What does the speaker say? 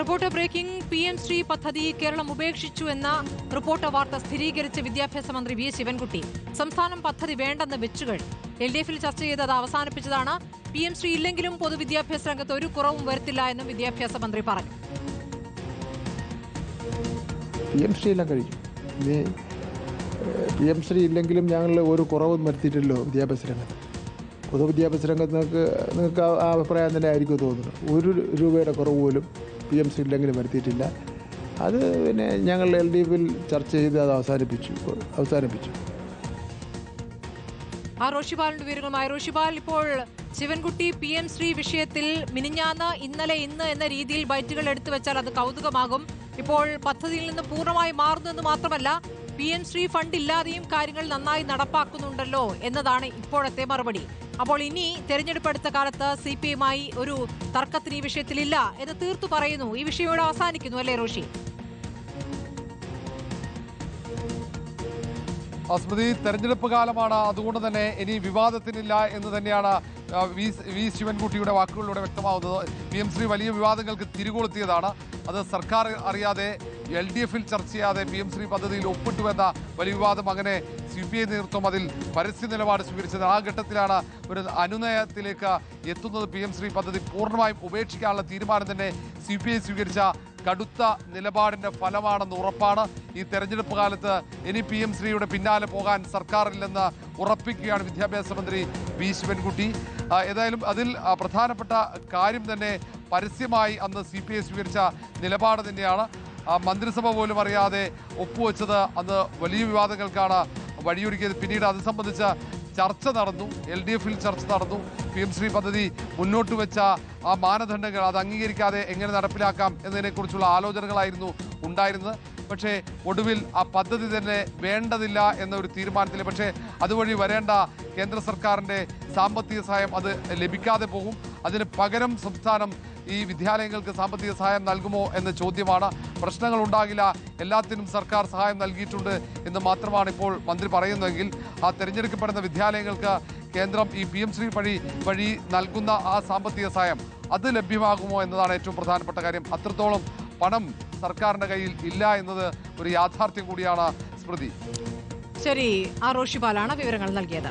Reporter breaking. PM Shri പദ്ധതി കേരളം ഉപേക്ഷിച്ചു എന്ന റിപ്പോർട്ടർ വാർത്ത സ്ഥിരീകരിച്ച വിദ്യാഭ്യാസ മന്ത്രി വി ശിവൻകുട്ടി സംസ്ഥാനം പദ്ധതി വേണ്ടെന്ന് വെച്ചുകഴിഞ്ഞു. LDF-ൽ ചർച്ച ചെയ്ത് അത് അവസാനിപ്പിച്ചതാണ്. PM ശ്രീ ഇല്ലെങ്കിലും പൊതുവിദ്യാഭ്യാസ രംഗത്ത് ഒരു കുറവും വരുത്തില്ല എന്നും വിദ്യാഭ്യാസ മന്ത്രി പറഞ്ഞു. PM ശ്രീ എല്ലാം കഴിഞ്ഞു. PM ശ്രീ ഇല്ലെങ്കിലും ഞങ്ങൾ ഒരു കുറവും വരുത്തിയിട്ടില്ലോ വിദ്യാഭ്യാസ രംഗത്ത്. പൊതുവിദ്യാഭ്യാസ രംഗത്ത് നിങ്ങൾക്ക് ആ അഭിപ്രായം തന്നെ ആയിരിക്കും തോന്നുന്നത്. ഒരു രൂപയുടെ കുറവ് പോലും PM ശ്രീ ഇല്ലെങ്കിലും വരുത്തിയിട്ടില്ല. അത് പിന്നെ ഞങ്ങൾ LDF-ൽ ചർച്ച ചെയ്ത് അത് അവസാനിപ്പിച്ചു. റോഷിപാലിന്റെ വിവരങ്ങളുമായി. റോഷിപാൽ, ഇപ്പോൾ ശിവൻകുട്ടി PM ശ്രീ വിഷയത്തിൽ മിനിഞ്ഞാന്ന്, ഇന്നലെ, ഇന്ന് എന്ന രീതിയിൽ ബൈറ്റുകൾ എടുത്തു വെച്ചാൽ അത് കൗതുകമാകും. ഇപ്പോൾ പദ്ധതിയിൽ നിന്ന് പൂർണ്ണമായി മാറുന്നതെന്ന് മാത്രമല്ല, PM ശ്രീ ഫണ്ട് ഇല്ലാതെയും കാര്യങ്ങൾ നന്നായി നടപ്പാക്കുന്നുണ്ടല്ലോ എന്നതാണ് ഇപ്പോഴത്തെ മറുപടി. അപ്പോൾ ഇനി തെരഞ്ഞെടുപ്പ് അടുത്ത കാലത്ത് CPI-യുമായി ഒരു തർക്കത്തിന് ഈ വിഷയത്തിലില്ല എന്ന് തീർത്തു പറയുന്നു. ഈ വിഷയം ഇവിടെ അവസാനിക്കുന്നു അല്ലേ റോഷി? സ്മൃതി, തെരഞ്ഞെടുപ്പ് കാലമാണ്, അതുകൊണ്ട് തന്നെ ഇനി വിവാദത്തിനില്ല എന്ന് തന്നെയാണ് വി ശിവൻകുട്ടിയുടെ വാക്കുകളിലൂടെ വ്യക്തമാവുന്നത്. PM ശ്രീ വലിയ വിവാദങ്ങൾക്ക് തിരികൊളുത്തിയതാണ്. അത് സർക്കാർ അറിയാതെ LDF-ൽ ചർച്ച ചെയ്യാതെ PM ശ്രീ പദ്ധതിയിൽ ഒപ്പിട്ടുവെന്ന വലിയ വിവാദം. അങ്ങനെ CPI നേതൃത്വം അതിൽ പരസ്യ നിലപാട് സ്വീകരിച്ചത്. ആ ഘട്ടത്തിലാണ് ഒരു അനുനയത്തിലേക്ക് എത്തുന്നത്. PM ശ്രീ പദ്ധതി പൂർണ്ണമായും ഉപേക്ഷിക്കാനുള്ള തീരുമാനം തന്നെ CPI സ്വീകരിച്ച കടുത്ത നിലപാടിന്റെ ഫലമാണെന്ന് ഉറപ്പാണ്. ഈ തെരഞ്ഞെടുപ്പ് കാലത്ത് ഇനി PM ശ്രീയുടെ പിന്നാലെ പോകാൻ സർക്കാരില്ലെന്ന് ഉറപ്പിക്കുകയാണ് വിദ്യാഭ്യാസ മന്ത്രി വി ശിവൻകുട്ടി. ഏതായാലും അതിൽ പ്രധാനപ്പെട്ട കാര്യം തന്നെ പരസ്യമായി അന്ന് CPI സ്വീകരിച്ച നിലപാട് തന്നെയാണ്. മന്ത്രിസഭ പോലും അറിയാതെ ഒപ്പുവെച്ചത് അന്ന് വലിയ വിവാദങ്ങൾക്കാണ് വഴിയൊരുക്കിയത്. പിന്നീട് അത് സംബന്ധിച്ച ചർച്ച നടന്നു, LDF-ൽ ചർച്ച നടന്നു. PM ശ്രീ പദ്ധതി മുന്നോട്ട് വെച്ച ആ മാനദണ്ഡങ്ങൾ അത് അംഗീകരിക്കാതെ എങ്ങനെ നടപ്പിലാക്കാം എന്നതിനെക്കുറിച്ചുള്ള ആലോചനകളായിരുന്നു ഉണ്ടായിരുന്നത്. പക്ഷേ ഒടുവിൽ ആ പദ്ധതി തന്നെ വേണ്ടതില്ല എന്ന ഒരു തീരുമാനത്തിൽ, പക്ഷേ അതുവഴി വരേണ്ട കേന്ദ്ര സർക്കാരിൻ്റെ സാമ്പത്തിക സഹായം അത് ലഭിക്കാതെ പോകും. അതിന് പകരം സംസ്ഥാനം ഈ വിദ്യാലയങ്ങൾക്ക് സാമ്പത്തിക സഹായം നൽകുമോ എന്ന ചോദ്യമാണ്. പ്രശ്നങ്ങൾ ഉണ്ടാകില്ല, എല്ലാത്തിനും സർക്കാർ സഹായം നൽകിയിട്ടുണ്ട് എന്ന് മാത്രമാണ് ഇപ്പോൾ മന്ത്രി പറയുന്നതെങ്കിൽ ആ തിരഞ്ഞെടുക്കപ്പെടുന്ന വിദ്യാലയങ്ങൾക്ക് കേന്ദ്രം ഈ PM ശ്രീ വഴി നൽകുന്ന ആ സാമ്പത്തിക സഹായം അത് ലഭ്യമാകുമോ എന്നതാണ് ഏറ്റവും പ്രധാനപ്പെട്ട കാര്യം. അത്രത്തോളം പണം സർക്കാരിൻ്റെ കയ്യിൽ ഇല്ല എന്നത് ഒരു യാഥാർത്ഥ്യം കൂടിയാണ് സ്മൃതി. ശരി, റോഷിപാലാണ് വിവരങ്ങൾ നൽകിയത്.